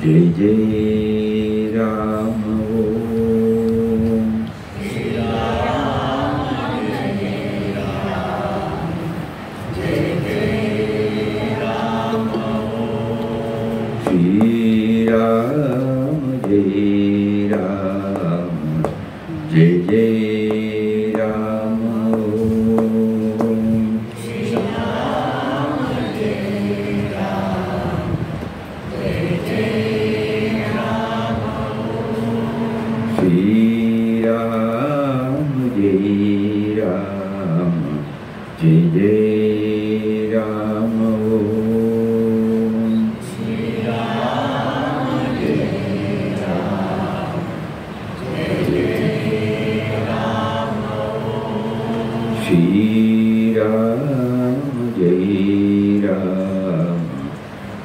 Jai Jai Rama Om. Shri Rama Jai Rama. Jai Jai Rama Om. Shri Rama Jai Rama. Jai Jai Rama Om. Shri Rama Jai Rama. Jai Jai Rama Om. Shri Rama Jai Rama. Jai Jai Rama Om. Shri Rama Jai Rama.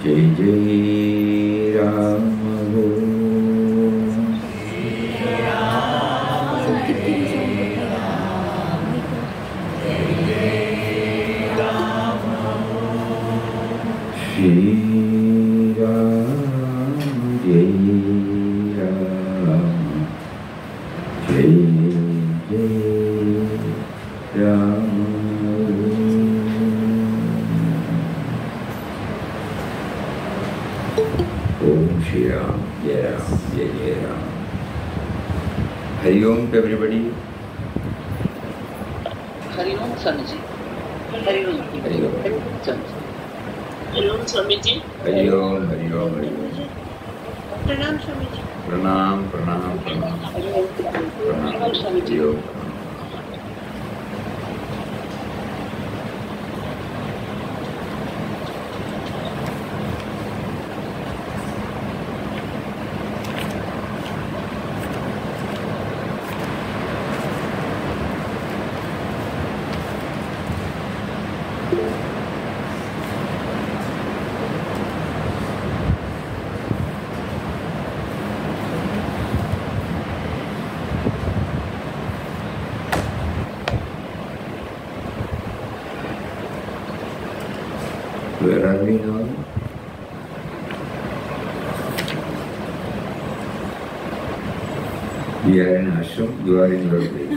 Jai Jai Rama Om. Shri Rama Jai Rama. Jai Jai Rama Om. Shri Rama Jai Rama. Jai Jai Rama Om. Shri Rama Jai Rama. Jai Jai Rama Om. Shri Ram, Jai Ram, Jai Jai Ram. Hari Om to everybody. Hari Om Swamiji. Hari Om. Hari Om. Swamiji. Hari Om Swamiji. Hari Om, Hari Om, Hari Om. Pranam Swamiji. Pranam, Pranam, Pranam. Hari Om. Pranam. Hari Swamiji. Hari Om. Where are we now? We are in ashram, you are in your place.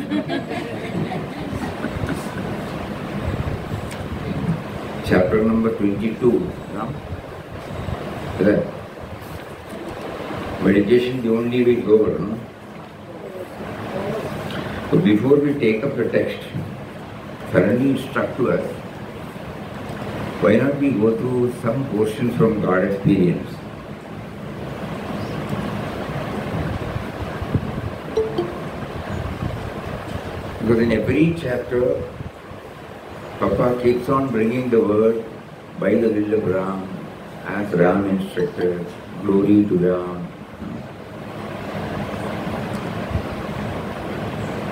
Chapter number 22. Now, that meditation is the only way to go over, no? So before we take up the text, suddenly it struck to us, why not we go through some portions from God experience? Because in every chapter, Papa keeps on bringing the word by the will of Ram, as Ram instructed, glory to Ram.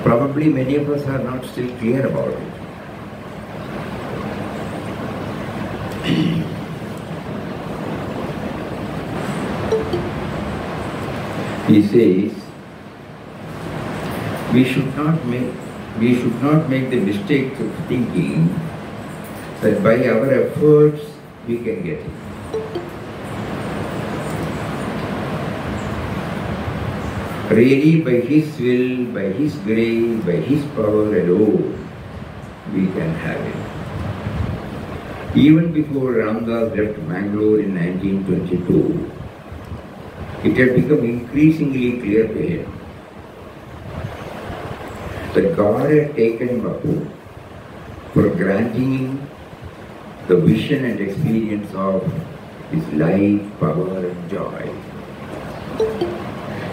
Probably many of us are not still clear about it. He says, we should not make the mistake of thinking that by our efforts we can get it. Really, by His will, by His grace, by His power alone, we can have it. Even before Ramdas left Mangalore in 1922, it had become increasingly clear to him that God had taken him up for granting him the vision and experience of His life, power and joy.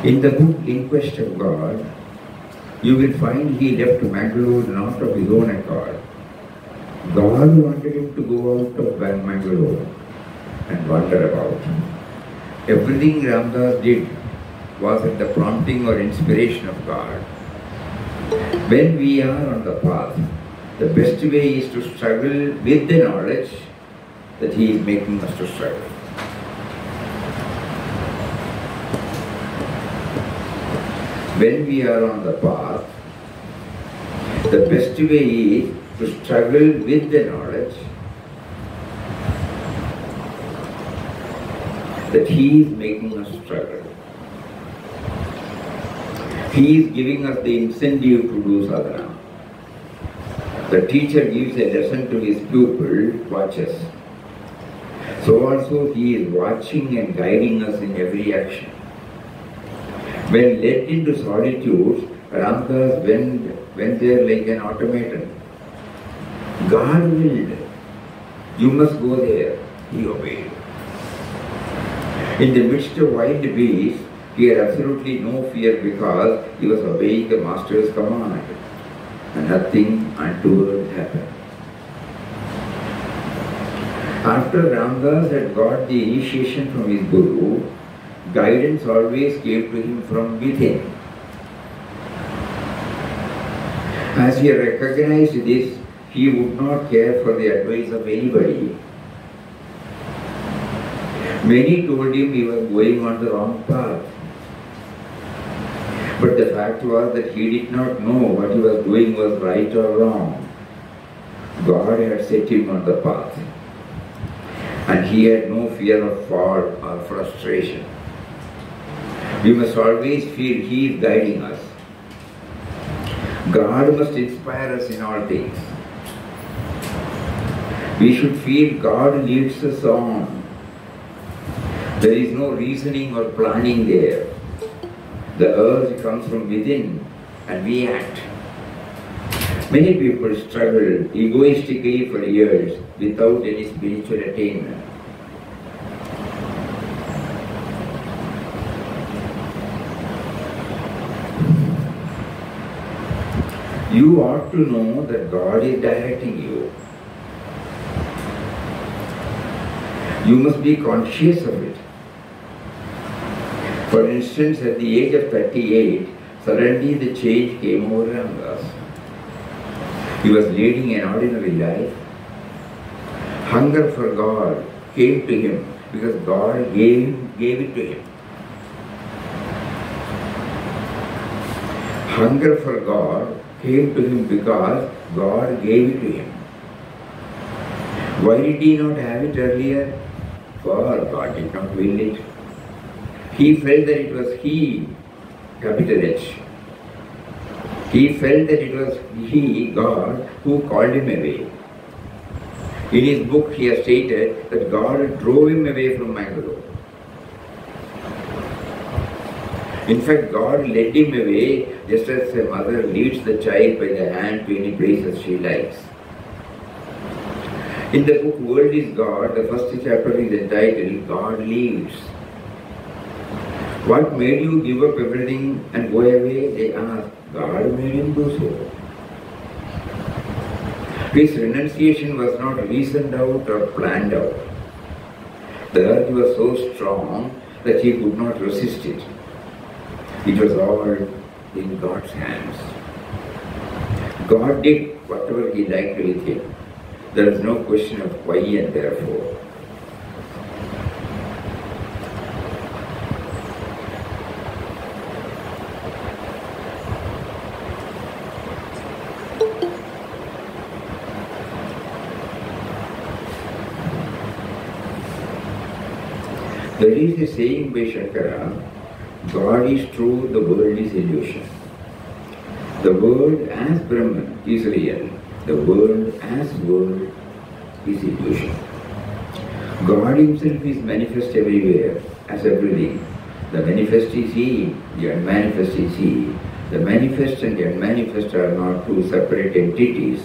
In the book In Quest of God, you will find he left Mangalore not of his own accord. God wanted him to go out of Mangalore and wander about. Everything Ramdas did was at the prompting or inspiration of God. When we are on the path, the best way is to struggle with the knowledge that He is making us to struggle. When we are on the path, the best way is to struggle with the knowledge that he is making us struggle. He is giving us the incentive to do sadhana. The teacher gives a lesson to his pupil, watches. So also he is watching and guiding us in every action. When led into solitude, Ramdas went there like an automaton. God willed. You must go there. He obeyed. In the midst of wild beasts, he had absolutely no fear because he was obeying the Master's command. And nothing untoward happened. After Ramdas had got the initiation from his Guru, guidance always came to him from within. As he recognized this, he would not care for the advice of anybody. Many told him he was going on the wrong path. But the fact was that he did not know what he was doing was right or wrong. God had set him on the path. And he had no fear of fall or frustration. We must always feel he is guiding us. God must inspire us in all things. We should feel God leads us on. There is no reasoning or planning there. The urge comes from within and we act. Many people struggle egoistically for years without any spiritual attainment. You ought to know that God is directing you. You must be conscious of it. For instance, at the age of 38, suddenly the change came over Ramdas. He was leading an ordinary life. Hunger for God came to him because God gave it to him. Hunger for God came to him because God gave it to him. Why did he not have it earlier? For God did not will it. He felt that it was he, capital H. He felt that it was he, God, who called him away. In his book he has stated that God drove him away from Mangalore. In fact, God led him away just as a mother leads the child by the hand to any places she likes. In the book World is God, the first chapter is entitled God Leads. What made you give up everything and go away? They asked. God made him do so. His renunciation was not reasoned out or planned out. The urge was so strong that he could not resist it. It was all in God's hands. God did whatever he liked with him. There is no question of why and therefore. There is a saying by Shankara, God is true, the world is illusion. The world as Brahman is real. The world as world is illusion. God himself is manifest everywhere, as everything. The manifest is he, the unmanifest is he. The manifest and the unmanifest are not two separate entities.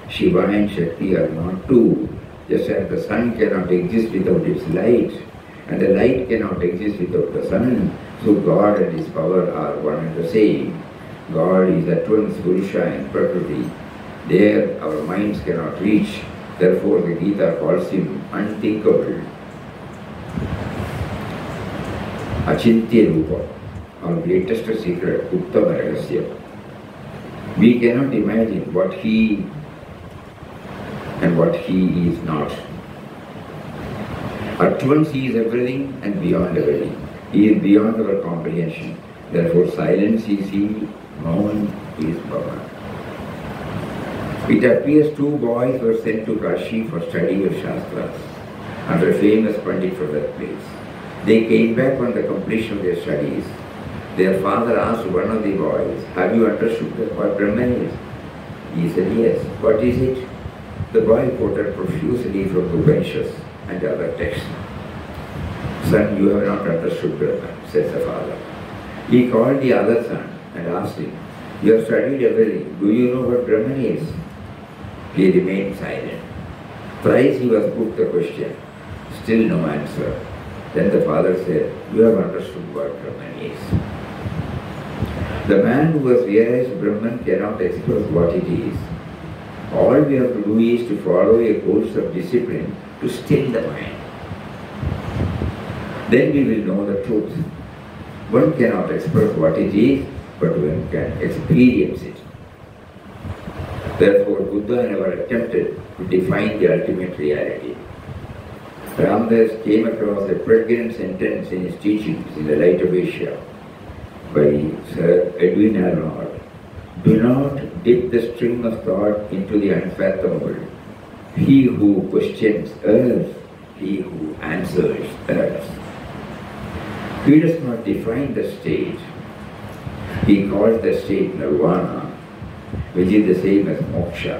Shiva and Shakti are not two. Just as the sun cannot exist without its light, and the light cannot exist without the sun, so God and his power are one and the same. God is at once Purusha and Prakriti. There our minds cannot reach. Therefore the Gita calls him unthinkable. Achintya Rupa, our greatest secret, Uttama Rahasya. We cannot imagine what he and what he is not. At once he is everything and beyond everything. He is beyond our comprehension. Therefore silence is he, known is Baba. It appears two boys were sent to Kashi for study of Shastras under a famous Pandit for that place. They came back on the completion of their studies. Their father asked one of the boys, "Have you understood what Brahman is?" He said, "Yes." "What is it?" The boy quoted profusely from the Upanishads and other texts. "Son, you have not understood Brahman," says the father. He called the other son and asked him, "You have studied everything. Do you know what Brahman is?" He remained silent. Thrice he was put the question. Still no answer. Then the father said, "You have understood what Brahman is." The man who has realized Brahman cannot express what it is. All we have to do is to follow a course of discipline to still the mind. Then we will know the truth. One cannot express what it is, but one can experience it. Therefore, Buddha never attempted to define the ultimate reality. Ramdas came across a pregnant sentence in his teachings in the Light of Asia by Sir Edwin Arnold. "Do not dip the stream of thought into the unfathomable. He who questions errs, he who answers errs." He does not define the state. He calls the state nirvana, which is the same as moksha.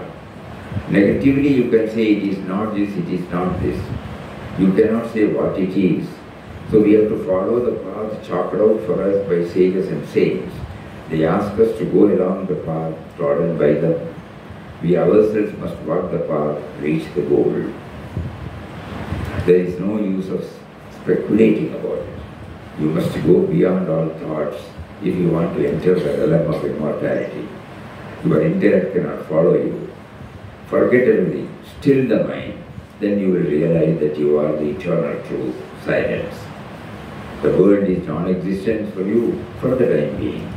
Negatively, you can say it is not this, it is not this. You cannot say what it is. So we have to follow the path chalked out for us by sages and saints. They ask us to go along the path trodden by them. We ourselves must walk the path, reach the goal. There is no use of speculating about it. You must go beyond all thoughts if you want to enter the realm of immortality. Your intellect cannot follow you. Forget everything, still the mind. Then you will realize that you are the eternal truth, silence. The world is non-existent for you for the time being.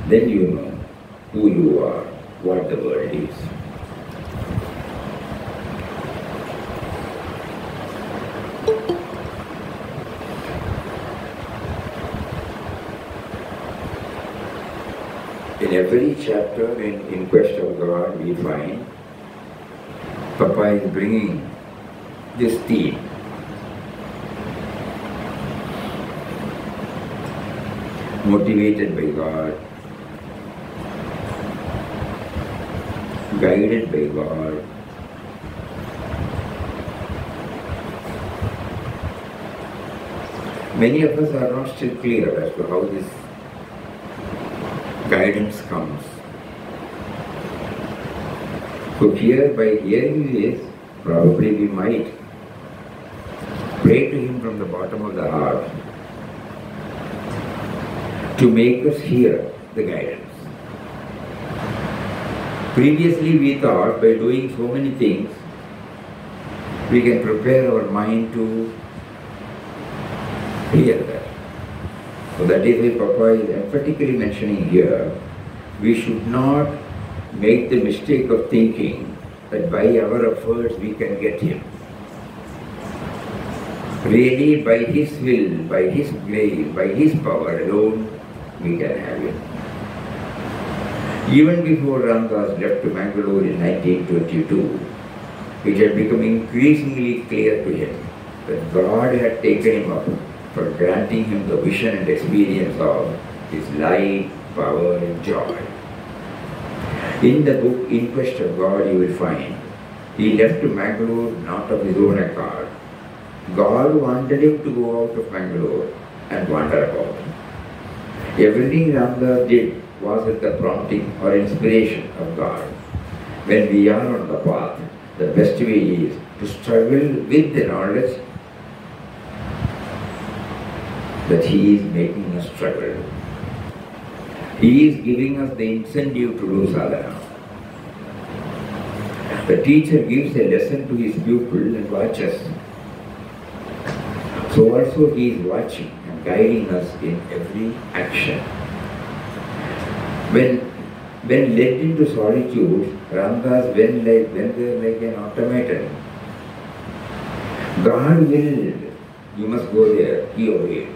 Then you know who you are, what the world is. In every chapter in Quest of God, we find Papa is bringing this theme. Motivated by God, guided by God, many of us are not still clear as to how this guidance comes. So here, by hearing this, probably we might pray to Him from the bottom of the heart to make us hear the guidance. Previously we thought by doing so many things, we can prepare our mind to hear that. So that is why Papa is emphatically mentioning here, we should not make the mistake of thinking that by our efforts we can get Him. Really, by His will, by His grace, by His power alone, we can have Him. Even before Ramdas left to Mangalore in 1922, it had become increasingly clear to him that God had taken him up for granting him the vision and experience of His light, power and joy. In the book In Quest of God, you will find he left to Mangalore not of his own accord. God wanted him to go out of Mangalore and wander about. Everything Ramdas did was at the prompting or inspiration of God. When we are on the path, the best way is to struggle with the knowledge that He is making us struggle. He is giving us the incentive to do sadhana. The teacher gives a lesson to his pupil and watches. So also He is watching and guiding us in every action. When led into solitude, Ramdas went there like an automaton. God willed, you must go there, he obeyed.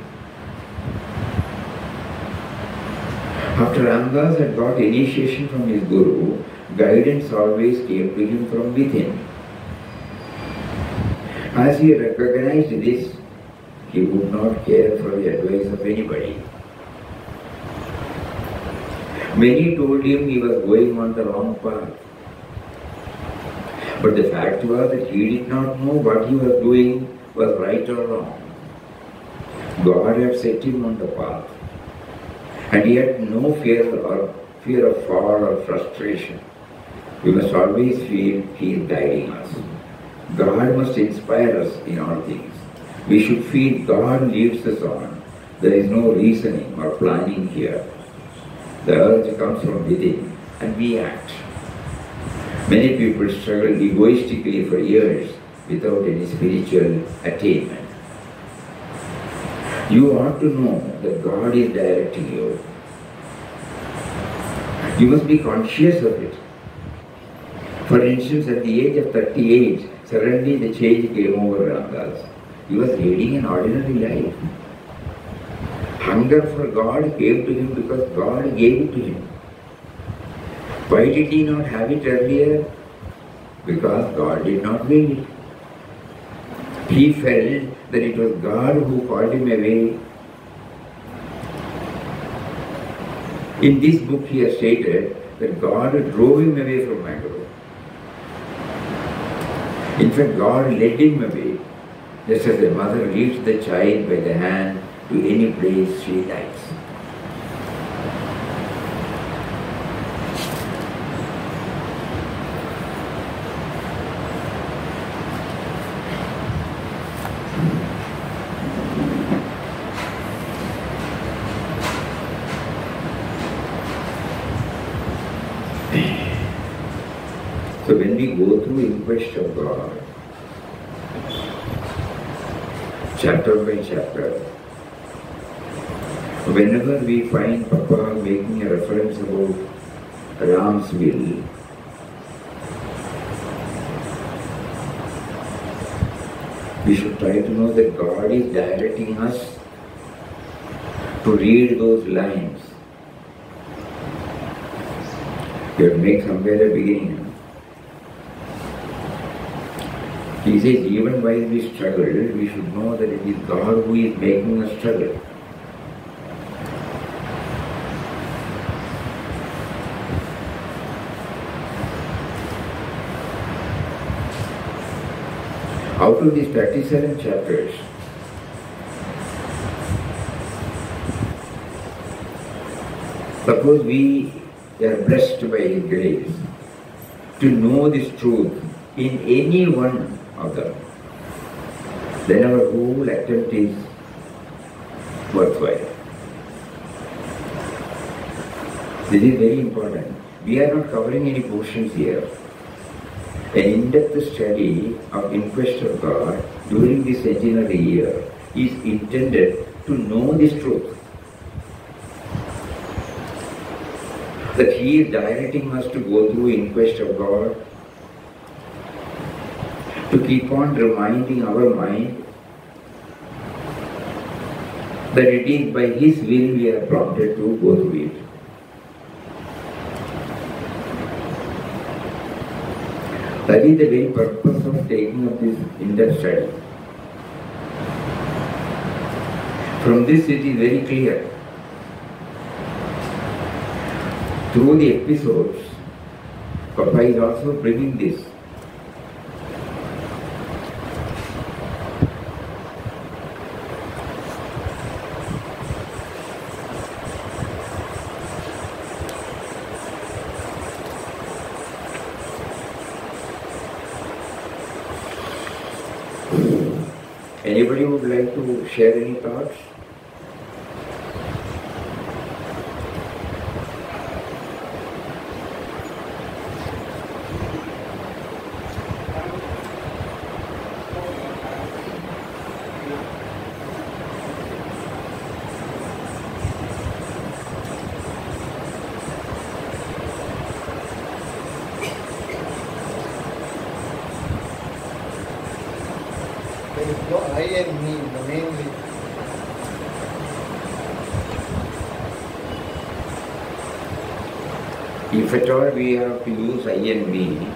After Ramdas had got initiation from his Guru, guidance always came to him from within. As he recognized this, He would not care for the advice of anybody. Many told him he was going on the wrong path. But the fact was that he did not know what he was doing was right or wrong. God had set him on the path. And he had no fear of fall or frustration. We must always feel He is guiding us. God must inspire us in all things. We should feel God leads us on. There is no reasoning or planning here. The urge comes from within and we act. Many people struggle egoistically for years without any spiritual attainment. You ought to know that God is directing you. You must be conscious of it. For instance, at the age of 38, suddenly the change came over Ramdas. He was leading an ordinary life. Hunger for God came to him because God gave it to him. Why did he not have it earlier? Because God did not will it. He felt that it was God who called him away. In this book he has stated that God drove him away from Mangalore. In fact, God led him away, just as a mother leads the child by the hand to any place she likes. So when we go through In Quest of God, chapter by chapter, whenever we find Papa making a reference about Ram's will, we should try to know that God is directing us to read those lines. You have to make somewhere a beginning. He says, even while we struggle, we should know that it is God who is making us struggle. Out of these 37 chapters, suppose we are blessed by His grace to know this truth in any one of them, then our whole attempt is worthwhile. This is very important. We are not covering any portions here. An in-depth study of In Quest of God during this centenary year is intended to know this truth. That He is directing us to go through In Quest of God, to keep on reminding our mind that it is by His will we are prompted to go through it. That is the very purpose of taking up this in-depth study. From this it is very clear. Through the episodes, Papa is also bringing this. Anybody would like to share any thoughts? There is no I and me in the main way. If at all we have to use I and me,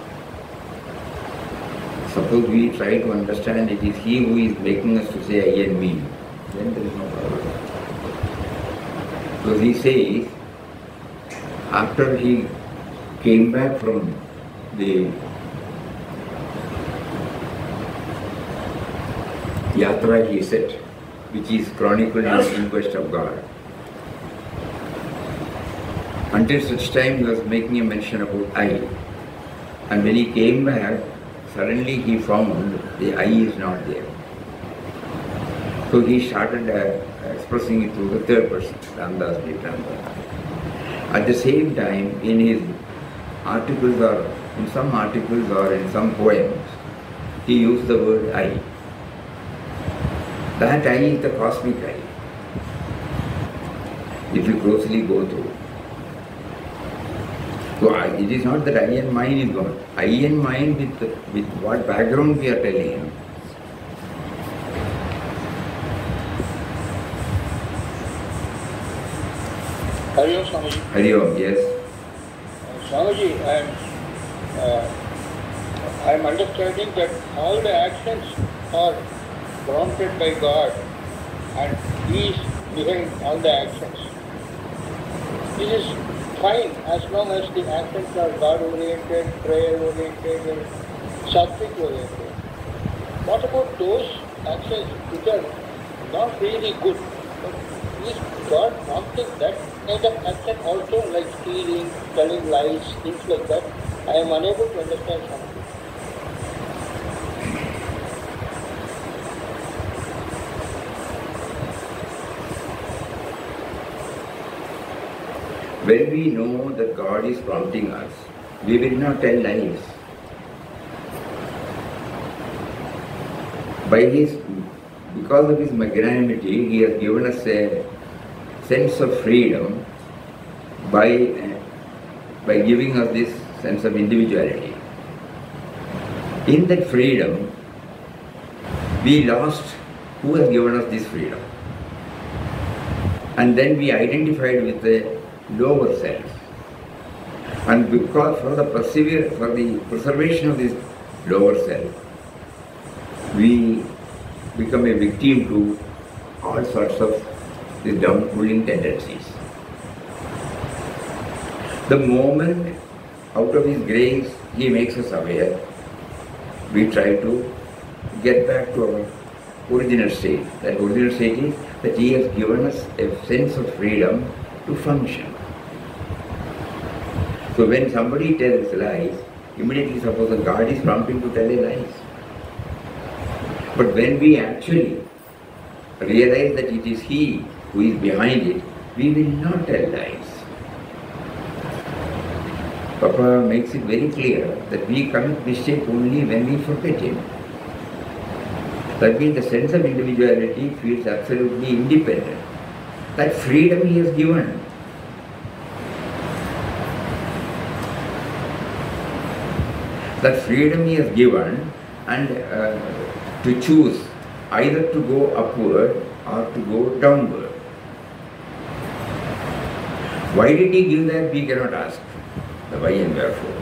suppose we try to understand it is He who is making us to say I and me. then there is no problem. So he says, after he came back from the Yatra, he said, which is chronicled in the Inquest of God. Until such time he was making a mention about I. And when he came back, suddenly he found the I is not there. So he started expressing it to the third person, Ramdas Nityananda. At the same time, in his articles or in some articles or in some poems, he used the word I. That I is the cosmic I. If you closely go through. So it is not that I and mine is gone. I and mine with what background we are telling him. Hari Om, Swamiji. Hari Om, yes. Swamiji, I am understanding that all the actions are prompted by God and He is behind all the actions. This is fine as long as the actions are God-oriented, prayer-oriented and sattvic-oriented. What about those actions which are not really good? But is God prompting that kind of action also, like stealing, telling lies, things like that? I am unable to understand something. When we know that God is prompting us, we will not tell lies. Because of His magnanimity, He has given us a sense of freedom by giving us this sense of individuality. In that freedom, we lost who has given us this freedom. And then we identified with the lower self. And because for the preservation of this lower self, we become a victim to all sorts of these down-pulling tendencies. The moment out of His grace He makes us aware, we try to get back to our original state. That original state is that He has given us a sense of freedom to function. So when somebody tells lies, immediately suppose that God is prompting to tell a lie. But when we actually realize that it is He who is behind it, we will not tell lies. Papa makes it very clear that we commit mistake only when we forget Him. That means the sense of individuality feels absolutely independent. That freedom He has given. That freedom He has given, and to choose either to go upward or to go downward. Why did He give that? We cannot ask the why and wherefore.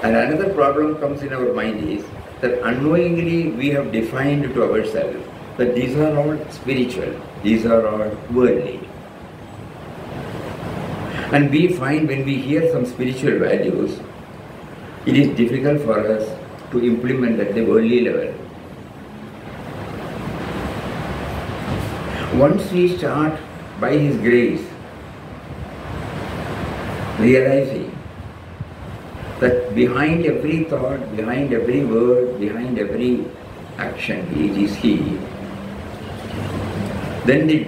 And another problem comes in our mind is that unknowingly we have defined to ourselves that these are all spiritual, these are all worldly. And we find when we hear some spiritual values, it is difficult for us to implement at the worldly level. Once we start by His grace realizing that behind every thought, behind every word, behind every action, it is He, then the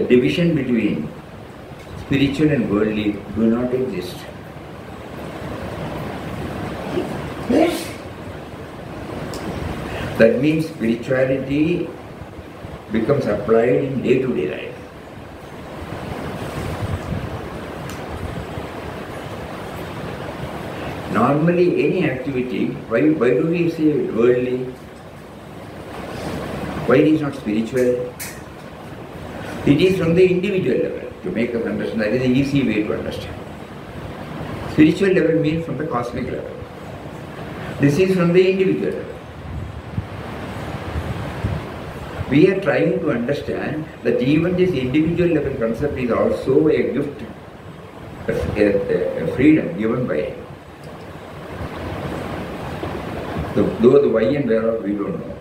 division between spiritual and worldly do not exist. That means spirituality becomes applied in day-to-day life. Normally any activity, why do we say worldly? Why it is not spiritual? It is from the individual level. to make us understand. That is the easy way to understand. Spiritual level means from the cosmic level. This is from the individual level. We are trying to understand that even this individual level concept is also a gift, a freedom given by Him. Though the why and whereof we don't know.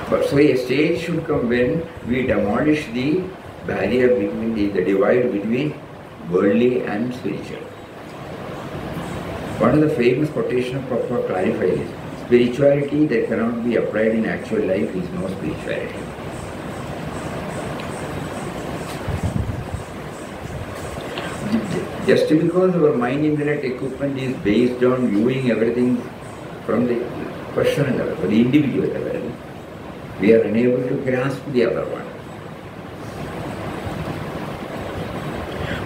But so a stage should come when we demolish the barrier between the divide between worldly and spiritual. One of the famous quotations of Papa clarifies, spirituality that cannot be applied in actual life is no spirituality. Just because our mind intellect equipment is based on viewing everything from the personal level, or the individual level, we are unable to grasp the other one.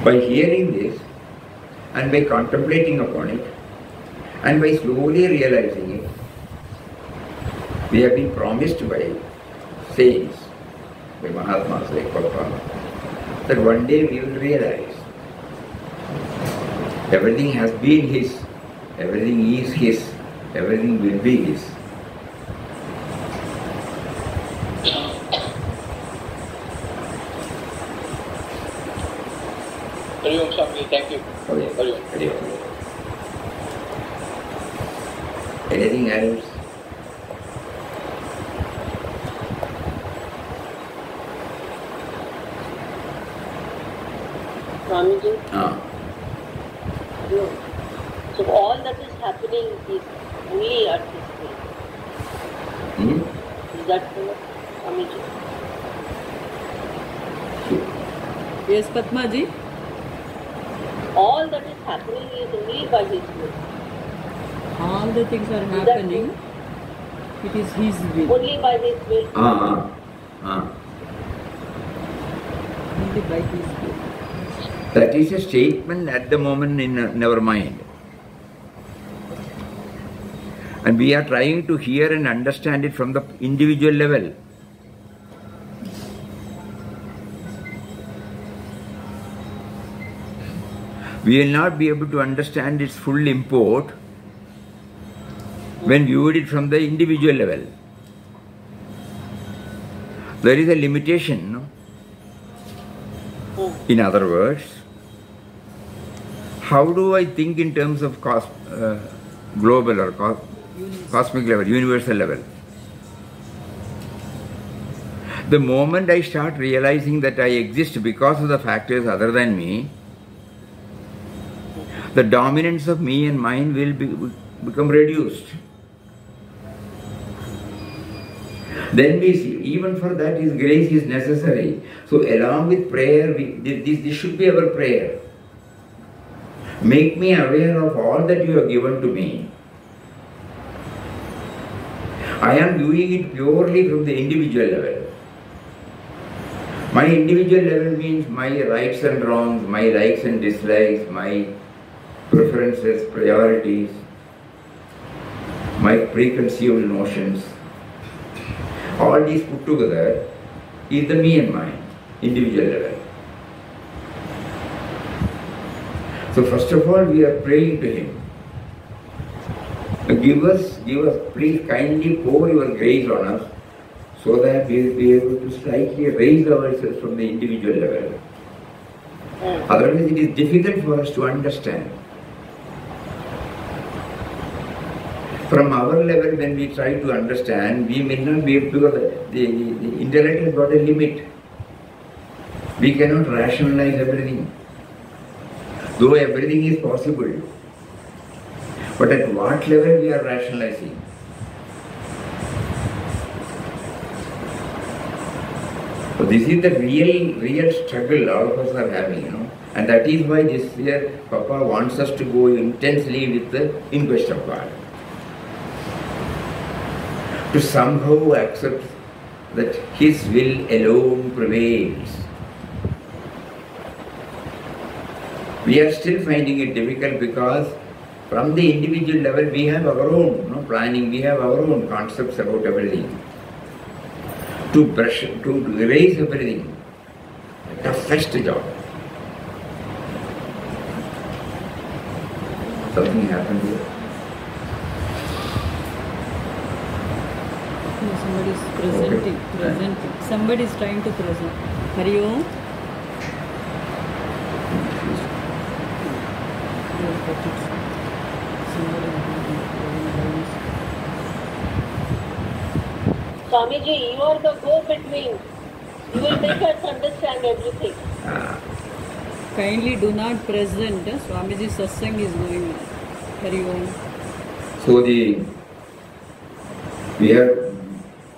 By hearing this and by contemplating upon it and by slowly realizing it, we have been promised by saints, by Mahatmas like Papa, that one day we will realize everything has been His, everything is His, everything will be His. Hari Om Swami, thank you. Okay. Hari Om. Hari Om. Anything else? Swamiji, Ah. no. So all that is happening is only at this place. Hmm? Is that correct, Swamiji? Yes, Padma ji. All that is happening is only by His will. All the things are happening. It is His will. Only by His will. Only by His will. That is a statement at the moment in our mind. And we are trying to hear and understand it from the individual level. We will not be able to understand its full import when viewed it from the individual level. There is a limitation, no? In other words, how do I think in terms of global or cosmic level, universal level? The moment I start realizing that I exist because of the factors other than me, the dominance of me and mine will become reduced. Then we see, even for that His grace is necessary. So along with prayer, this should be our prayer. Make me aware of all that you have given to me. I am doing it purely from the individual level. My individual level means my rights and wrongs, my likes and dislikes, my preferences, priorities, my preconceived notions. All these put together is the me and mine, individual level. So first of all, we are praying to Him. Give us, please kindly pour your grace on us so that we will be able to slightly raise ourselves from the individual level. Otherwise it is difficult for us to understand. From our level, when we try to understand, we may not be able to, because the intellect has got a limit. We cannot rationalize everything. Though everything is possible. But at what level we are rationalizing? So this is the real struggle all of us are having, And that is why this year Papa wants us to go intensely with the inquest of God. To somehow accept that His will alone prevails. We are still finding it difficult because from the individual level we have our own planning, we have our own concepts about everything. to brush, to erase everything. Toughest job. Something happened here. No, somebody is presenting. Somebody is trying to present. Hari Om. Swamiji, you are the go-between. You will make us understand everything. Kindly do not present. Swamiji Satsang is going on. Hari Om. So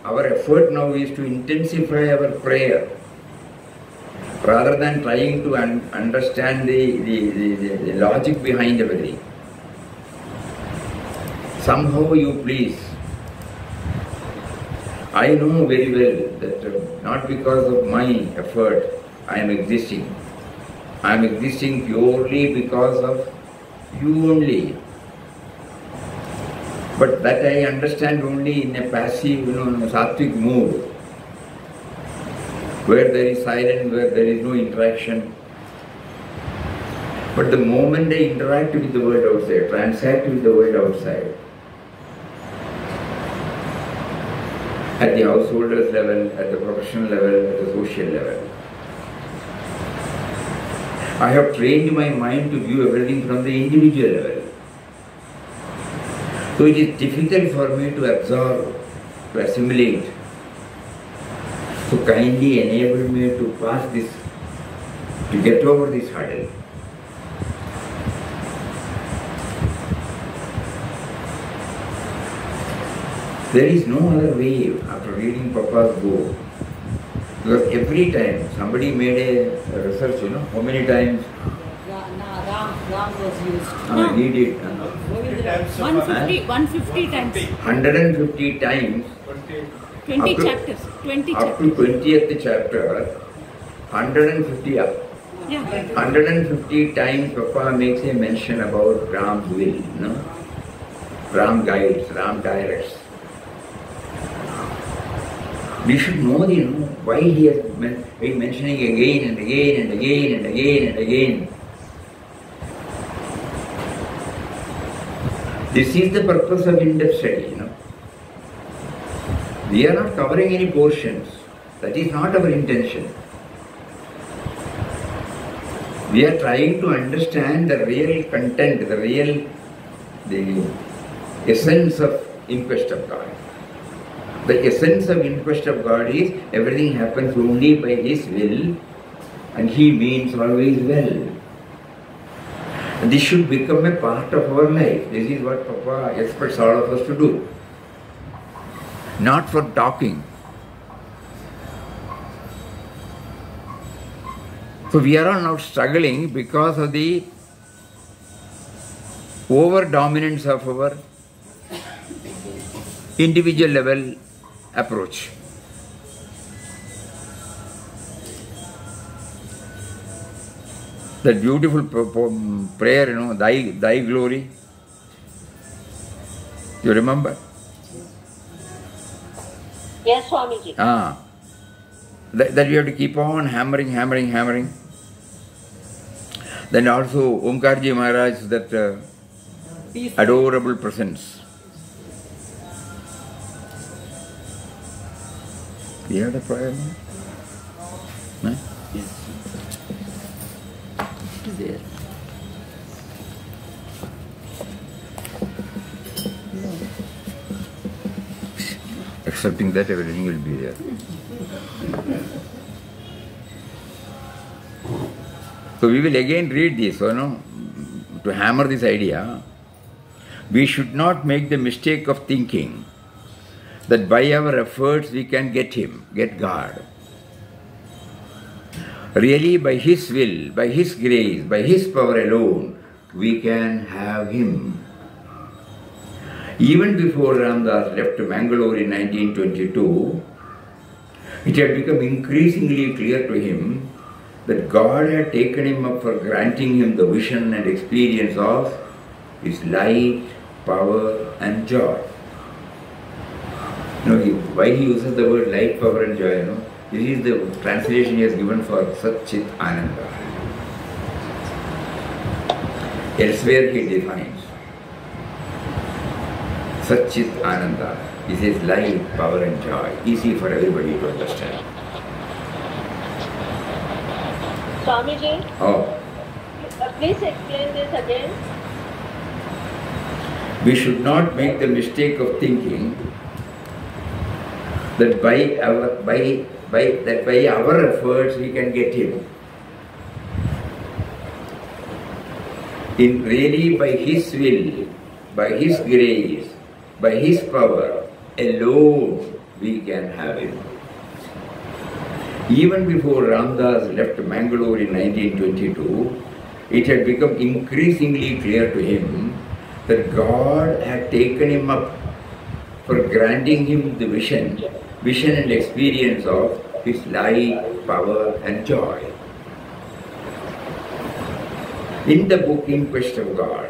our effort now is to intensify our prayer rather than trying to understand the logic behind everything. Somehow you please. I know very well that not because of my effort I am existing. I am existing purely because of you only. But that I understand only in a passive, sattvic mood, where there is silence, where there is no interaction. But the moment I interact with the world outside, transact with the world outside, at the householders level, at the professional level, at the social level, I have trained my mind to view everything from the individual level. So it is difficult for me to absorb, to assimilate. So kindly enable me to pass this, to get over this hurdle. There is no other way after reading Papa's book. Because every time somebody made a research, how many times Ram was used. he did. 150 times. 150 times. 20 up to- chapters. 20 Up to chapters. 20th chapter, 150 up. Yeah. 150 times Papa makes a mention about Ram's will, Ram guides, Ram directs. We should know, why he has been mentioning again and again and again and again and again. This is the purpose of in-depth study, We are not covering any portions. That is not our intention. We are trying to understand the real content, the essence of inquest of God. The essence of inquest of God is everything happens only by His will and He means always well. And this should become a part of our life. This is what Papa expects all of us to do. Not for talking. So we are all now struggling because of the over-dominance of our individual level approach. That beautiful prayer, thy glory. You remember? Yes, Swamiji. That you have to keep on hammering. Then also Omkarji Maharaj, that adorable presence. You have the prayer now? No? Yes. There. No. Accepting that everything will be there. So we will again read this, to hammer this idea. We should not make the mistake of thinking that by our efforts we can get Him, get God. Really, by His will, by His grace, by His power alone, we can have Him. Even before Ramdas left Mangalore in 1922, it had become increasingly clear to him that God had taken him up for granting him the vision and experience of His light, power and joy. Why he uses the word light, power and joy? This is the translation he has given for Sat Chit Ananda. Elsewhere he defines Sat Chit Ananda. He says light, power and joy. Easy for everybody to understand. Swamiji, please explain this again. We should not make the mistake of thinking that by our efforts we can get him. Really by his will, by his grace, by his power alone we can have him. Even before Ramdas left Mangalore in 1922, it had become increasingly clear to him that God had taken him up for granting him the vision and experience of his light, power and joy. In the book In Quest of God,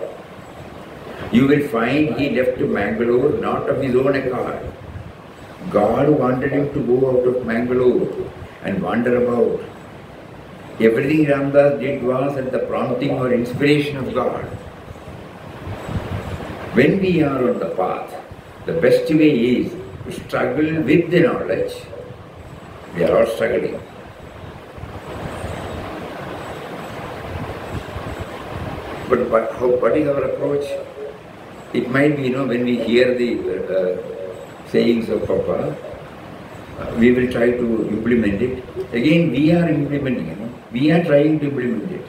you will find he left Mangalore not of his own accord. God wanted him to go out of Mangalore and wander about. Everything Ramdas did was at the prompting or inspiration of God. When we are on the path, the best way is to struggle with the knowledge. We are all struggling. But what is our approach? It might be, when we hear the sayings of Papa, we will try to implement it. Again, we are implementing it. We are trying to implement it.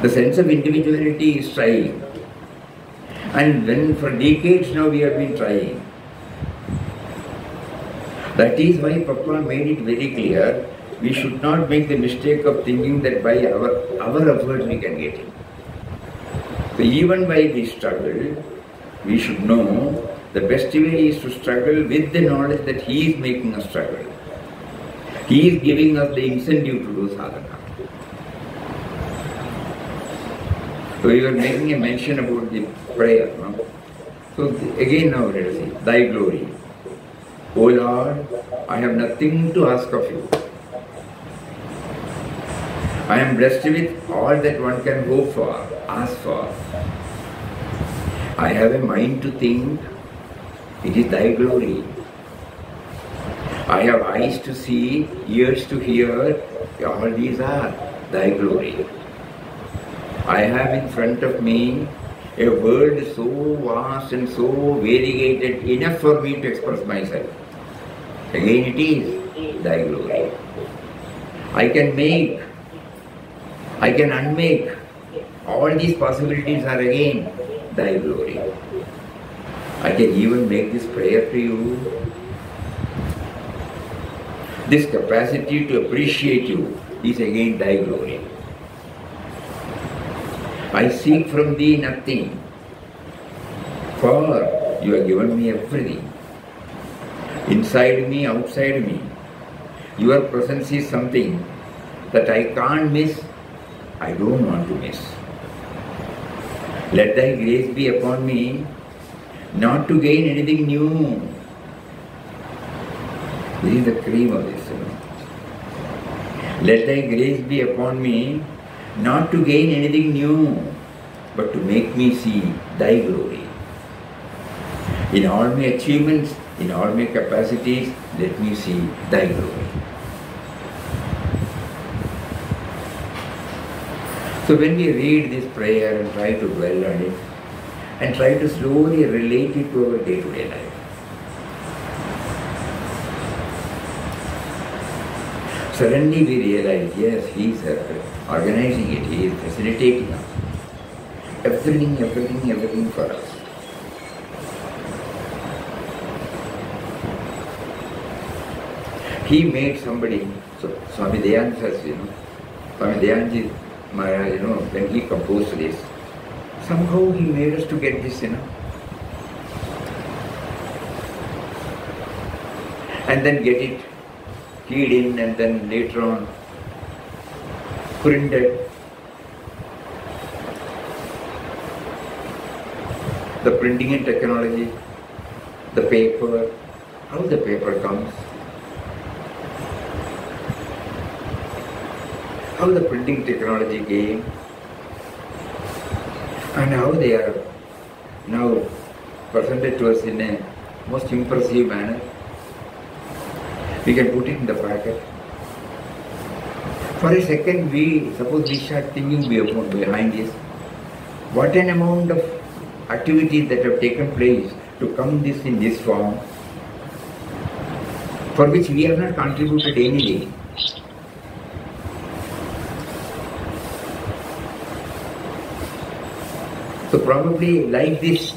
The sense of individuality is trying. And when for decades now we have been trying. That is why Papa made it very clear, we should not make the mistake of thinking that by our efforts we can get it. So even by this struggle, we should know the best way is to struggle with the knowledge that he is making us struggle. He is giving us the incentive to do sadhana. So we were making a mention about the prayer. No? So again now let us see, Thy glory. O Lord, I have nothing to ask of you. I am blessed with all that one can hope for, ask for. I have a mind to think, it is Thy glory. I have eyes to see, ears to hear, all these are Thy glory. I have in front of me a world so vast and so variegated, enough for me to express myself. Again it is Thy glory. I can make, I can unmake. All these possibilities are again Thy glory. I can even make this prayer to you. This capacity to appreciate you is again Thy glory. I seek from Thee nothing, for You have given me everything. Inside me, outside me, Your presence is something that I can't miss, I don't want to miss. Let Thy grace be upon me, not to gain anything new. This is the cream of this. Let Thy grace be upon me, not to gain anything new, but to make me see Thy glory. In all my achievements, in all my capacities, let me see Thy glory. So when we read this prayer and try to dwell on it, and try to slowly relate it to our day-to-day life, suddenly we realize, yes, He is organizing it, He is facilitating us. Everything for us. He made somebody, so Swami Dayanand says, Swami Dayanand Maharaj, when he composed this, somehow he made us to get this, and then get it keyed in, and then later on printed. The printing and technology, the paper, how the paper comes, how the printing technology came, and how they are now presented to us in a most impressive manner. We can put it in the packet. For a second, suppose we start thinking behind this. What an amount of activities that have taken place to come this in this form, for which we have not contributed anything. So probably like this,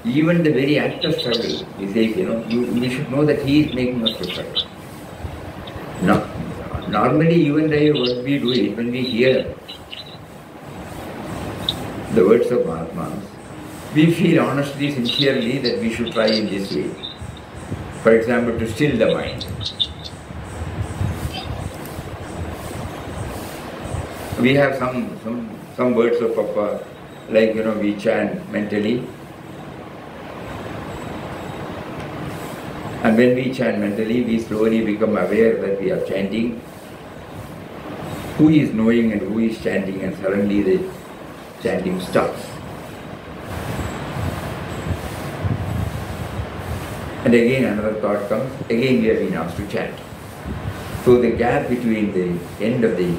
even the very act of struggle, he says, you should know that he is making us to struggle. Now, normally you and I, what we do is, when we hear the words of Mahatmas, we feel honestly, sincerely that we should try in this way. For example, to still the mind. We have some words of Papa, like we chant mentally. And when we chant mentally, we slowly become aware that we are chanting. Who is knowing and who is chanting, and suddenly the chanting stops. And again another thought comes, again we have been asked to chant. So the gap between the end of the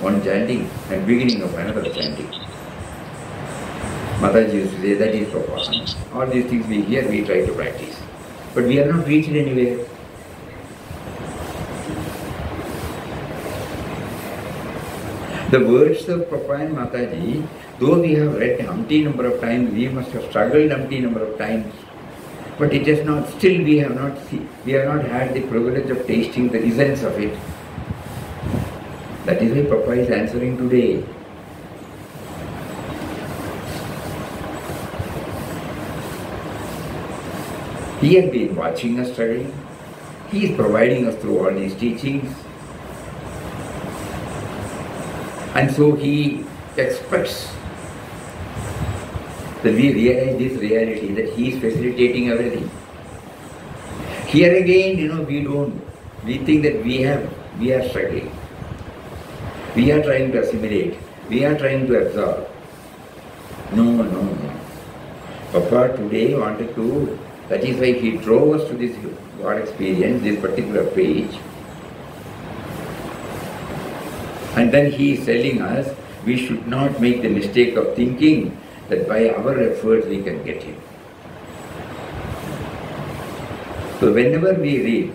one chanting and beginning of another chanting, Mataji used to say, that is Prabhupada. All these things we hear, we try to practice. But we have not reached anywhere. The words of Papa and Mataji, though we have read umpteen number of times, we must have struggled umpteen number of times. But it is not, still we have not had the privilege of tasting the essence of it. That is why Papa is answering today. He has been watching us struggling. He is providing us through all these teachings. And so he expects that we realize this reality, that he is facilitating everything. Here again, we think that we are struggling. We are trying to assimilate. We are trying to absorb. No. Papa today wanted to, that is why he drove us to this God experience, this particular page. And then he is telling us, we should not make the mistake of thinking that by our efforts we can get him. So whenever we read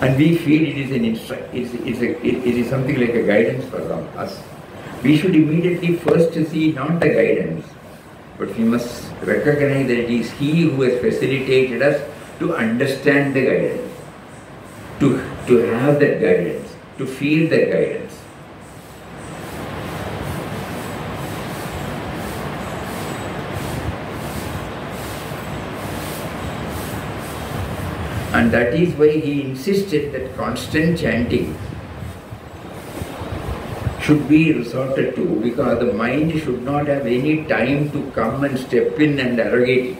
and we feel it is something like a guidance for us, we should immediately first see not the guidance, but we must recognize that it is he who has facilitated us to understand the guidance, to have that guidance, to feel that guidance. And that is why he insisted that constant chanting should be resorted to, because the mind should not have any time to come and step in and arrogate it.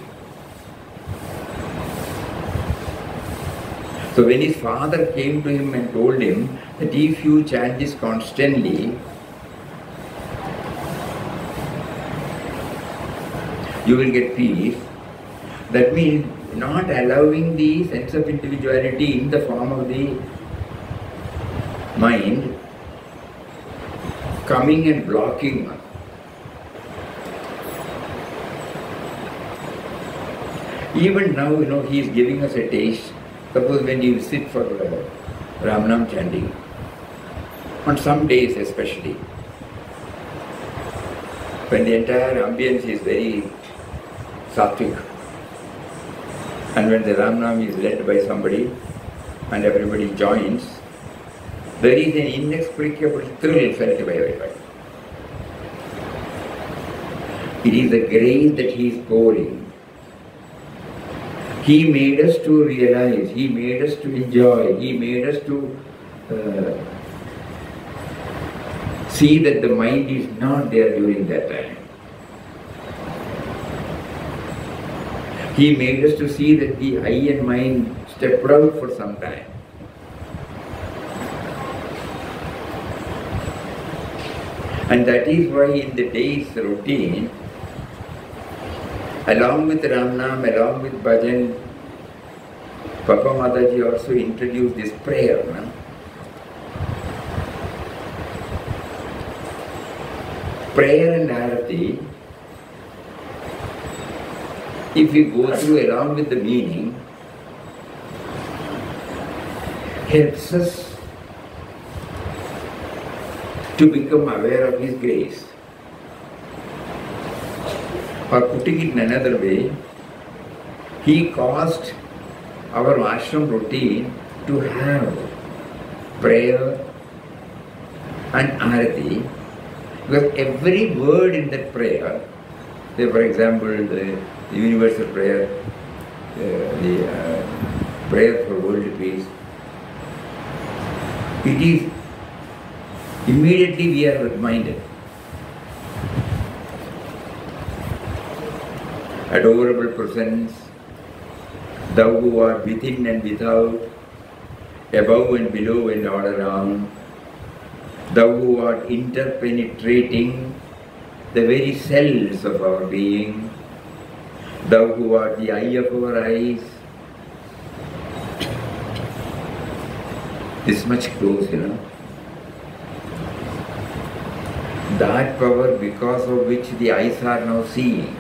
So when his father came to him and told him that if you chant this constantly, you will get peace, that means not allowing the sense of individuality in the form of the mind coming and blocking us. Even now, he is giving us a taste. Suppose when you sit for Ramnam chanting, on some days especially, when the entire ambience is very sattvic, and when the Ramnam is led by somebody and everybody joins, there is an inexplicable thrill felt by everybody. It is the grace that he is pouring. He made us to realize, he made us to enjoy, he made us to see that the mind is not there during that time. He made us to see that the I and mind stepped out for some time. And that is why in the day's routine, along with Ramnam, along with Bhajan, Papa Mataji also introduced this prayer. No? Prayer and Arati, if we go through along with the meaning, helps us to become aware of His grace. Or putting it in another way, He caused our ashram routine to have prayer and arati, because every word in that prayer, say for example the universal prayer, the prayer for world peace, it is immediately we are reminded. Adorable presence, Thou who art within and without, above and below and all around, Thou who art interpenetrating the very cells of our being, Thou who art the eye of our eyes, this much close, that power because of which the eyes are now seeing.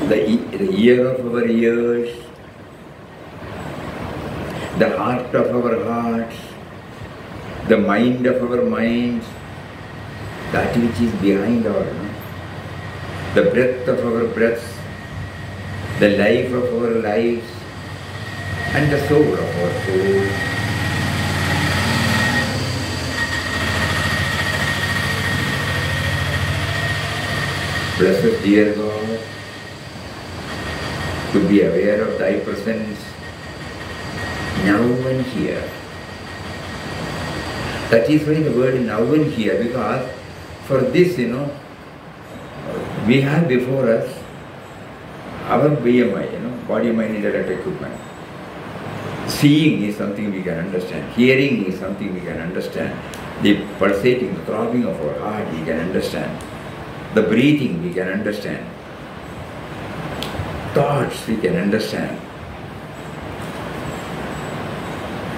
The ear of our ears, the heart of our hearts, the mind of our minds, that which is behind all, the breath of our breaths, the life of our lives, and the soul of our soul. Blessed dear God, to be aware of Thy presence now and here. That is why the word now and here, because for this, we have before us our BMI, body, mind, intellect, equipment. Seeing is something we can understand. Hearing is something we can understand. The pulsating, the throbbing of our heart, we can understand. The breathing, we can understand. Thoughts, we can understand.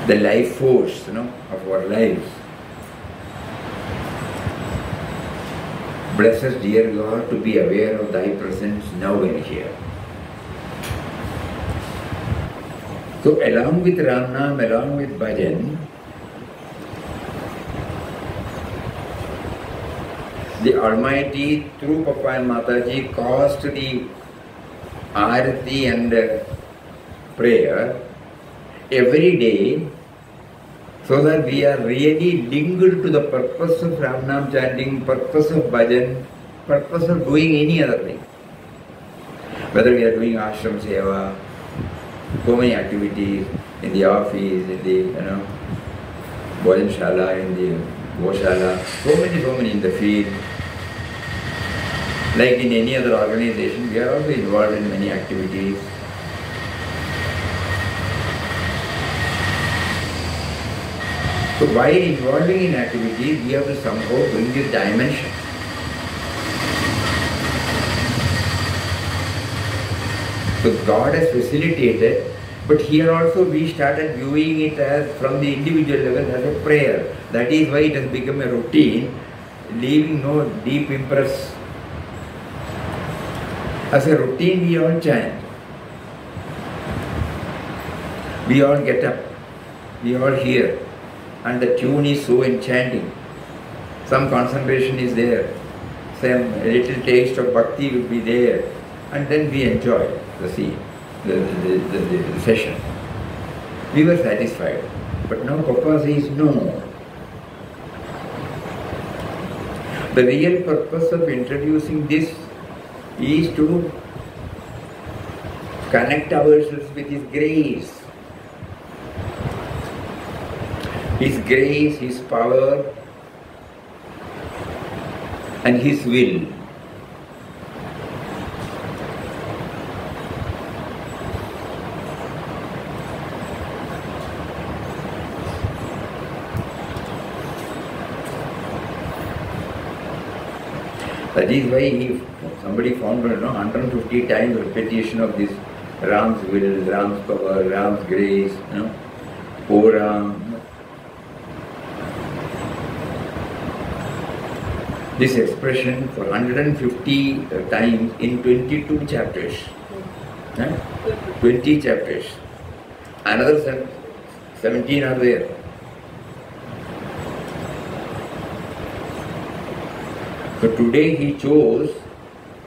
The life force, of our lives. Bless us, dear God, to be aware of Thy presence now and here. So, along with Ramnam, along with Bhajan, the Almighty, through Papa and Mataji, caused the Arati and prayer every day, so that we are really linked to the purpose of Ramnam chanting, purpose of Bhajan, purpose of doing any other thing. Whether we are doing ashram seva, so many activities in the office, in the Bhajanshala, in the Goshala, so many in the field. Like in any other organization, we are also involved in many activities. So while involving in activities, we have to somehow bring this dimension. So God has facilitated, but here also we started viewing it as from the individual level as a prayer. That is why it has become a routine, leaving no deep impress. As a routine, we all chant. We all get up. We all hear. And the tune is so enchanting. Some concentration is there. Some little taste of bhakti will be there. And then we enjoy the scene, the session. We were satisfied. But now Papa says no. The real purpose of introducing this is to connect ourselves with His grace. His grace, His power, and his will. That is why somebody found 150 times repetition of this Ram's will, Ram's power, Ram's grace, O Ram. This expression for 150 times in 22 chapters. 20 chapters. Another 17 are there. So today he chose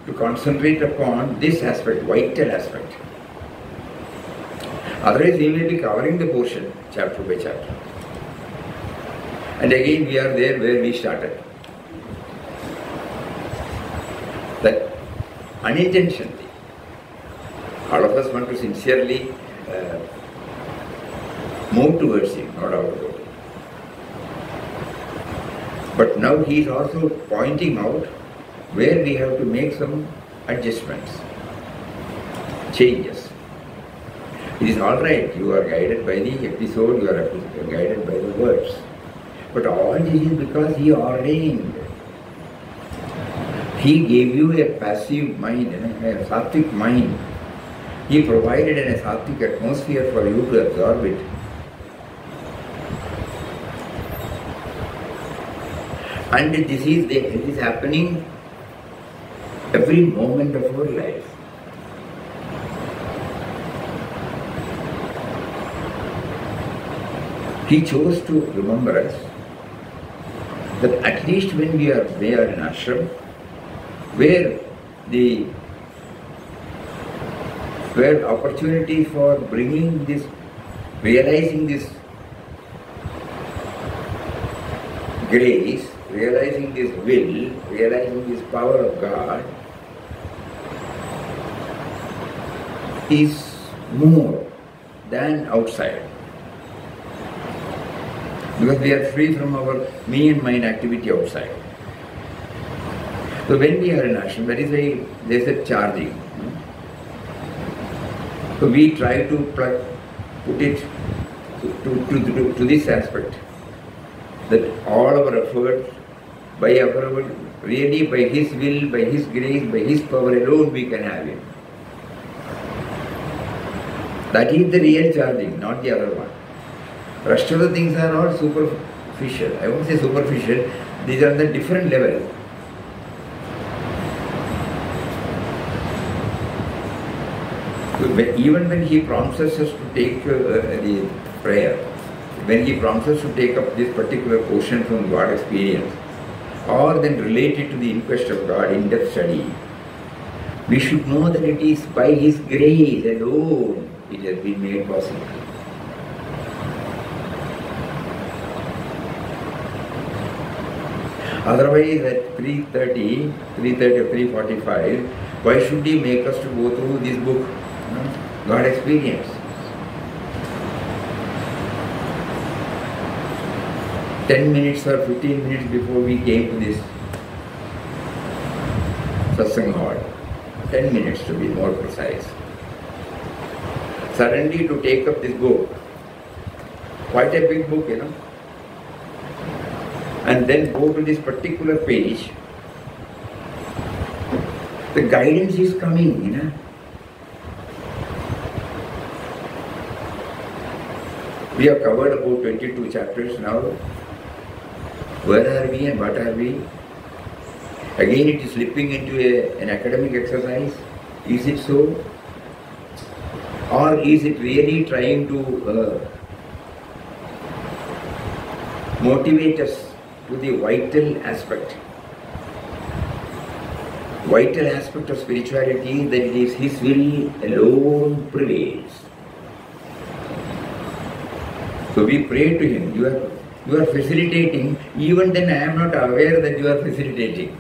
to concentrate upon this aspect, vital aspect. Otherwise he will be covering the portion chapter by chapter. And again we are there where we started. That unintentionally, all of us want to sincerely move towards him, not out of it. But now he is also pointing out where we have to make some adjustments, changes. It is alright, you are guided by the episode, you are guided by the words. But all this is because he ordained. He gave you a passive mind, a sattvic mind. He provided a sattvic atmosphere for you to absorb it. And this is happening every moment of our life. He chose to remember us that at least when we are in ashram, where opportunity for bringing this, realizing this grace, realizing this will, realizing this power of God is more than outside. Because we are free from our me and mine activity outside. So when we are in ashram, that is why there is a charging. So we try to put it to this aspect, that all our efforts, really by His will, by His grace, by His power alone we can have it. That is the real charging, not the other one. Rest of the things are all superficial. I won't say superficial, these are the different level. Even when he prompts us to take the prayer, when he prompts us to take up this particular portion from God experience, or then relate it to the inquest of God, in-depth study, we should know that it is by His grace alone it has been made possible. Otherwise at 3:30 or 3:45, why should He make us to go through this book, God experience? Ten minutes or 15 minutes before we came to this Satsang hall, 10 minutes to be more precise, suddenly to take up this book, quite a big book, and then go to this particular page, the guidance is coming, We have covered about 22 chapters now. Where are we and what are we? Again it is slipping into an academic exercise. Is it so? Or is it really trying to motivate us to the vital aspect? Vital aspect of spirituality is that it is His will alone prevails. So we pray to Him, you are facilitating, even then I am not aware that you are facilitating.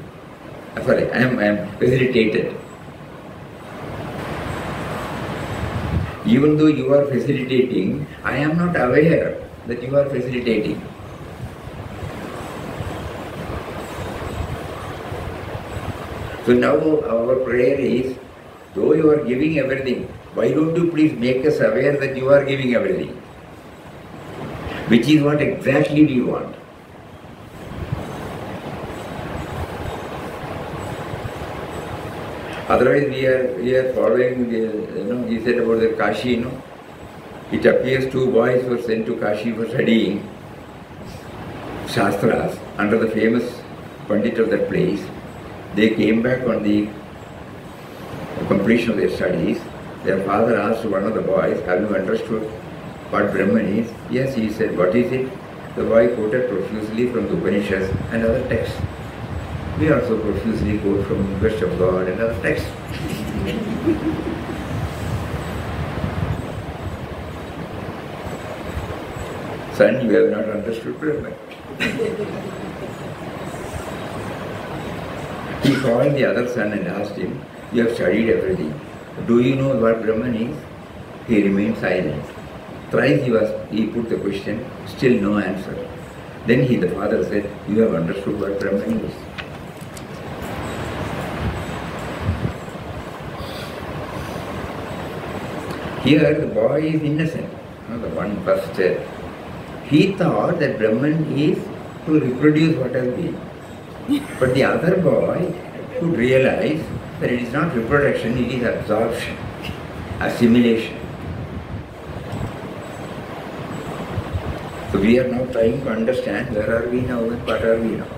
Sorry, I am facilitated. Even though you are facilitating, I am not aware that you are facilitating. So now our prayer is, though you are giving everything, why don't you please make us aware that you are giving everything? Which is what exactly we want. Otherwise we are following, he said about the Kashi, It appears two boys were sent to Kashi for studying Shastras under the famous Pandit of that place. They came back on the completion of their studies. Their father asked one of the boys, "Have you understood what Brahman is?" "Yes," he said. "What is it?" The boy quoted profusely from the Upanishads and other texts. We also profusely quote from the West of God and other texts. Son, you have not understood Brahman. He called the other son and asked him, "You have studied everything. Do you know what Brahman is?" He remained silent. Thrice he put the question, still no answer. Then the father said, "You have understood what Brahman is." Here the boy is innocent. The one first he thought that Brahman is to reproduce what has been. But the other boy could realize that it is not reproduction, it is absorption, assimilation. So we are now trying to understand where are we now and what are we now.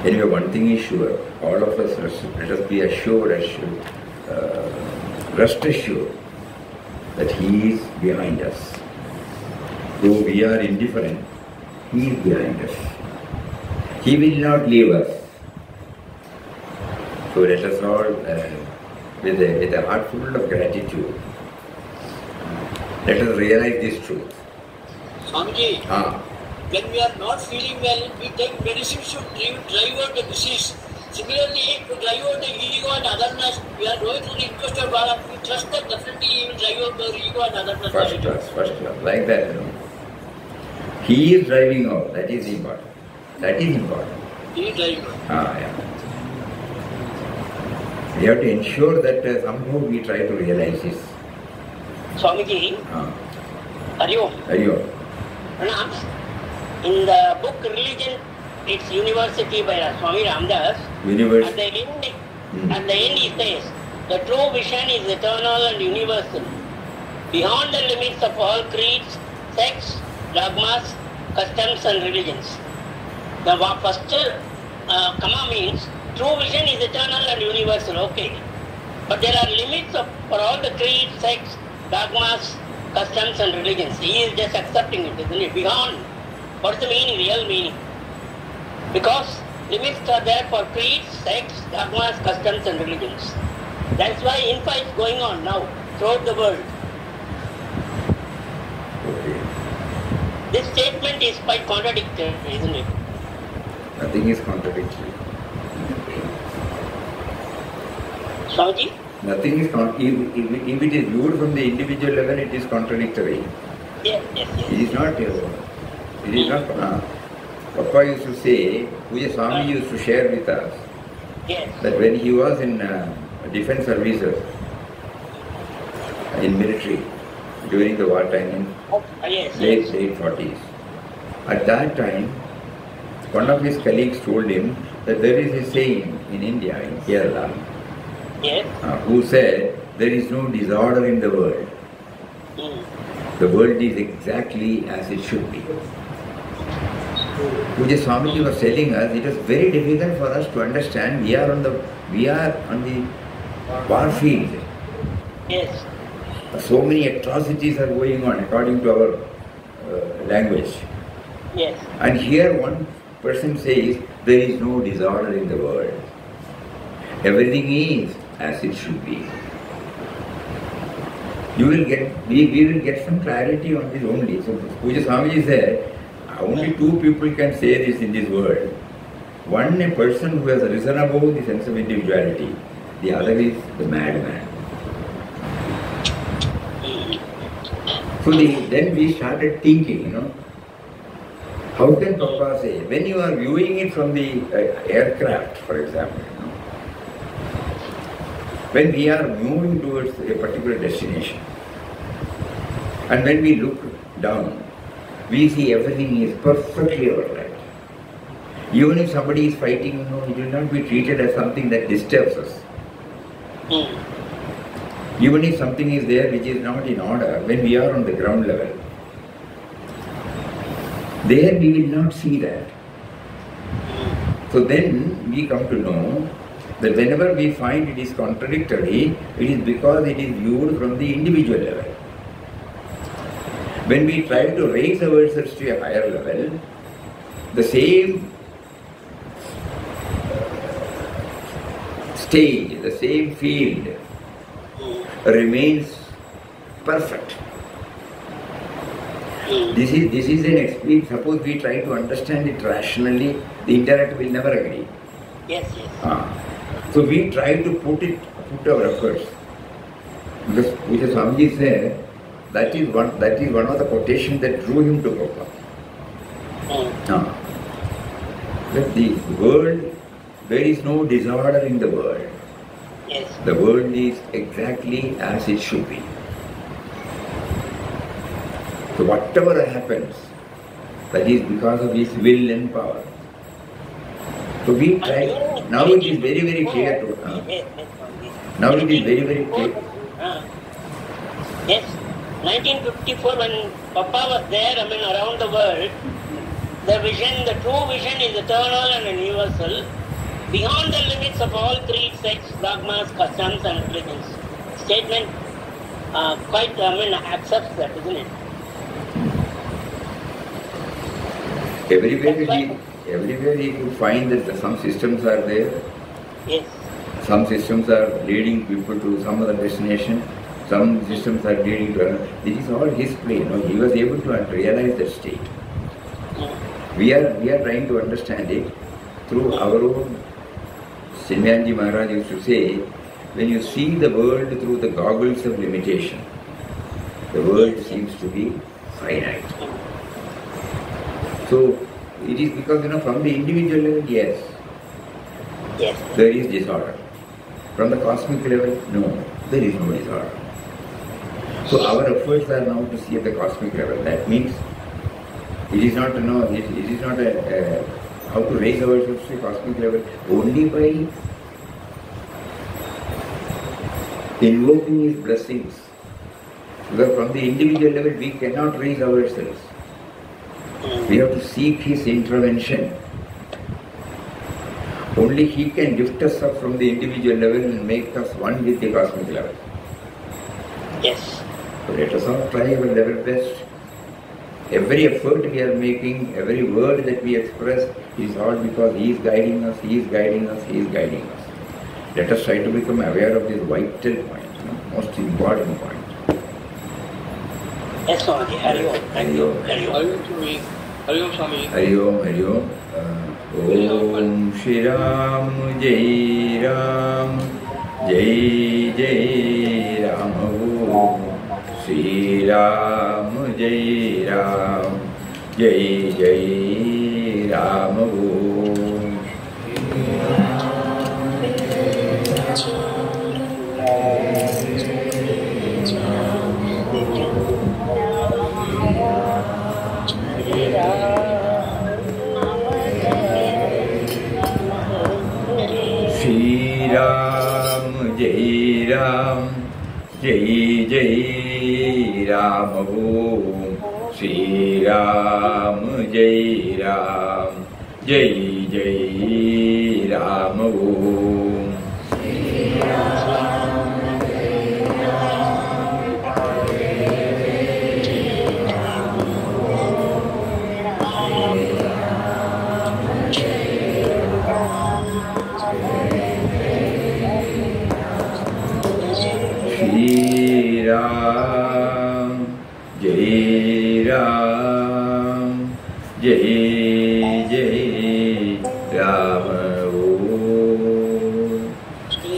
Anyway, one thing is sure, all of us, let us be assured, rest assured that He is behind us. Though we are indifferent, He is behind us. He will not leave us. So let us all, with a heart full of gratitude, let us realize this truth. Swamiji, when we are not feeling well, we take medicines to drive out the disease. Similarly, to drive out the ego and otherness, we are going through the interest of God. We trust that definitely He will drive out the ego and otherness. First class, like that. He is driving out, that is important. That is important. He is driving out. Yeah. We have to ensure that somehow we try to realize this. Swamiji, Hariom. Hariom. Pranam. In the book Religion, it's University by Swami Ramdas. Universe. At the end he says, the true vision is eternal and universal, beyond the limits of all creeds, sects, dogmas, customs and religions. The first comma means true vision is eternal and universal, okay. But there are limits for all the creeds, sects, dogmas, customs and religions. He is just accepting it, isn't it? Beyond. What is the meaning, real meaning? Because limits are there for creeds, sects, dogmas, customs and religions. That's why infights going on now throughout the world. Okay. This statement is quite contradictory, isn't it? Nothing is contradictory. Swamiji? Nothing is if it is viewed from the individual level, it is contradictory. Yes. It is not. It is not. Papa used to say, Pujya Swami used to share with us that when he was in defense services, in military, during the wartime in late 40s, at that time, one of his colleagues told him that there is a saying in India, in Kerala, who said, there is no disorder in the world. The world is exactly as it should be. Pujya Swamiji was telling us it was very difficult for us to understand we are on the war field. Yes. So many atrocities are going on according to our language. Yes. And here one person says there is no disorder in the world. Everything is as it should be. We will get some clarity on this only. So Pujya Swamiji said, only two people can say this in this world. One, a person who has risen above the sense of individuality. The other is the madman. So then we started thinking, how can Papa say, when you are viewing it from the aircraft, for example, when we are moving towards a particular destination, and when we look down, we see everything is perfectly alright. Even if somebody is fighting, it will not be treated as something that disturbs us. Even if something is there which is not in order, when we are on the ground level, there we will not see that. So then we come to know that whenever we find it is contradictory, it is because it is viewed from the individual level. When we try to raise ourselves to a higher level, the same stage, the same field remains perfect. This is an experience. Suppose we try to understand it rationally, the intellect will never agree. Yes. So we try to put our efforts. Because Pujya Swamiji said, that is one of the quotations that drew him to Gopal. That the world, there is no disorder in the world. Yes. The world is exactly as it should be. So whatever happens, that is because of his will and power. So we try. Now it is very, very clear to us. Now it is very, very clear. Yes. 1954, when Papa was there, around the world, the true vision is eternal and universal, beyond the limits of all creeds, sects, dogmas, customs and religions. Statement quite, accepts that, isn't it? Everywhere he could find that some systems are there. Yes. Some systems are leading people to some other destination. Some systems are leading to another. This is all his play. He was able to realize that state. We are trying to understand it through our own. Chinmayanji Maharaj used to say, when you see the world through the goggles of limitation, the world seems to be finite. So it is because from the individual level, yes, there is disorder. From the cosmic level, no, there is no disorder. So our efforts are now to see at the cosmic level. That means it is not how to raise ourselves to the cosmic level only by invoking his blessings. Because from the individual level we cannot raise ourselves. We have to seek his intervention. Only he can lift us up from the individual level and make us one with the cosmic level. Yes. So let us all try our level best. Every effort we are making, every word that we express is all because he is guiding us, he is guiding us, he is guiding us. Let us try to become aware of this vital point, most important point. Yes, Swami. Hari Om. Hari Om. Hari Om, Swami. Hari Om, Hari Om. Om Shri Ram, Jai Ram, Jai Jai Ram. Om Shri Ram, Jai Ram, Jai Jai Ram. Om Shri Ram, Jai Ram, Jai Jai Ram. Om Shri Ram, Jai Ram, Jai Jai Ram. Om Shri Ram, Jai Ram, Jai Jai Ram. Om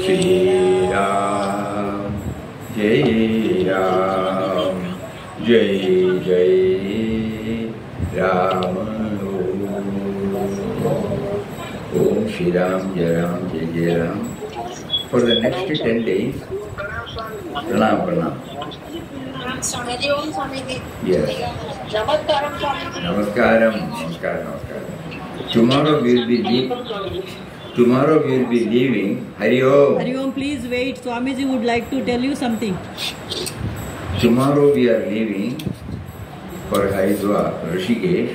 Shri Ram, Jai Ram, Jai Shri Ram, Jai Ram, Jai Jai Ram. For the next 10 days, Pranam, Pranam. Yes. Namaskaram, Namaskaram. Tomorrow we will be leaving. Hari Om. Hari Om, please wait. Swamiji would like to tell you something. Tomorrow we are leaving for Haridwar, Rishikesh,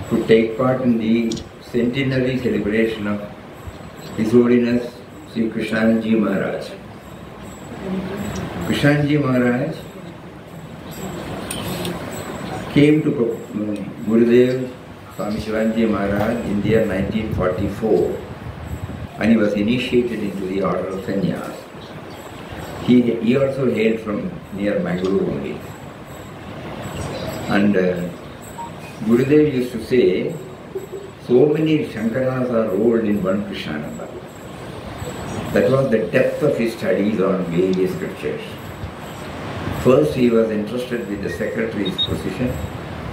to take part in the centenary celebration of His Holiness Sri Krishnanji Maharaj. Krishnanji Maharaj came to Gurudev Swami Shivanji Maharaj in the year 1944, and he was initiated into the order of sannyas. He also hailed from near Mangalore only. And Gurudev used to say, so many Shankaras are rolled in one Krishnananda. That was the depth of his studies on various scriptures. First he was entrusted with the secretary's position.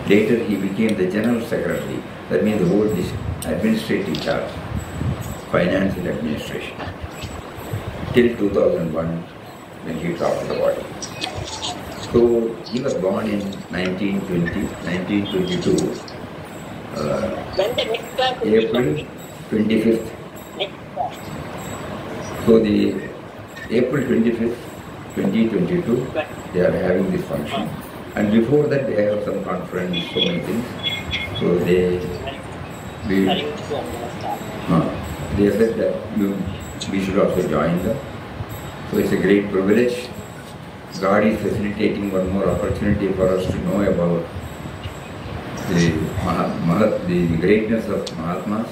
Later he became the general secretary. That means the whole administrative charge, finance and administration. Till 2001 when he dropped the body. So he was born in 1922, April 25th. So the April 25th, 2022, they are having this function. And before that they have some conference, so many things. So they said that we should also join them. So it's a great privilege. God is facilitating one more opportunity for us to know about the greatness of Mahatmas.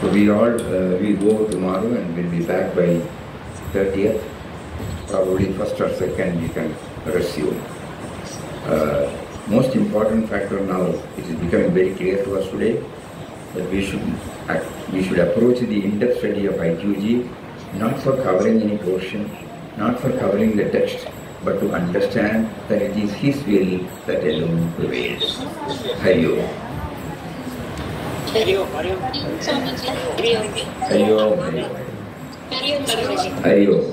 So we go tomorrow and we'll be back by 30th. Probably 1st or 2nd we can resume. Most important factor now, it is becoming very clear to us today that we should approach the in-depth study of IQG not for covering any portion, not for covering the text, but to understand that it is His will that alone prevails. Hari Om. Hari Om. Hari Om. Hari Om. Hari Om. Hari Om.